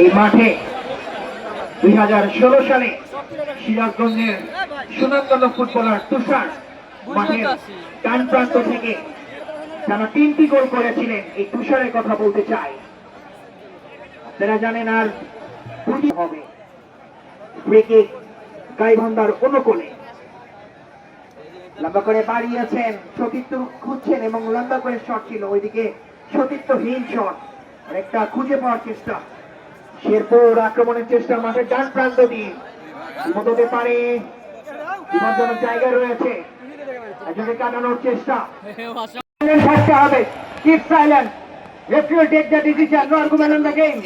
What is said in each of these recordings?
এই মাঠে 2016 সালে সিরাজগঞ্জের সুনামধন্য ফুটবলার তুষার মাঠের ডান প্রান্ত থেকে যারা 3টি গোল করেছিলেন, এই তুষারের কথা বলতে চাই। আপনারা জানেন আর হবে গাইবান্ধার অনুকূলে লম্বা করে বাড়িয়েছেন, সতীর্থ খুঁজছেন এবং লম্বা করে শট ছিল, ওইদিকে সতীর্থহীন শট, অনেকটা খুঁজে পাওয়ার চেষ্টা। শেরপুর আক্রমণের চেষ্টা মাঠের ডান প্রান্ত দিয়ে বিপদ হতে পারে, বিপজ্জনক জায়গায় রয়েছে, একজনকে কাটানোর চেষ্টা। থাকতে হবে, keep silent, referee will take the decision, no argument on the game.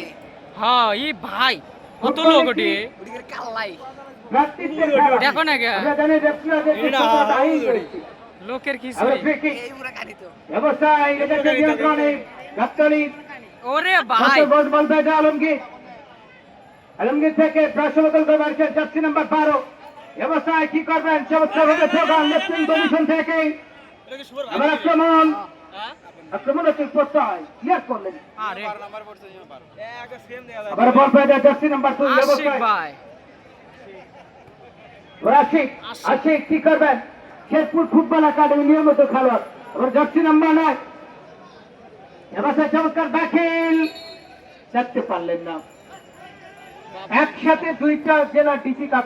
হ্যাঁ এই ভাই কত লোক ওটি কাল্লাই দেখো না কে আমরা জানি রেফারি আগে লোকের কি এই পুরো গাড়ি তো ব্যবস্থা এটা নিয়ন্ত্রণে গাতলি। ওরে ভাই বল বল বেটা আলমগীর থেকে প্রাসবদল করবার যাচ্ছে নাম্বার 12 ব্যবস্থায় কি করবেন, চমৎকার ভাবে ঠোকান লেফটিং পজিশন থেকে আবার আক্রমণ হচ্ছে প্রত্যয় ক্লিয়ার করলেন। আরে আবার বল বেটা যাচ্ছে নাম্বার 2 ব্যবস্থায় ভাই আশিক কি করবেন, শেরপুর ফুটবল একাডেমি নিয়মিত খেলোয়াড়, আবার জার্সি নাম্বার 9 ব্যবস্থায় চমৎকার দাখিল, দেখতে পারলেন না। একসাথে দুইটা জেলা ডিসি কাপ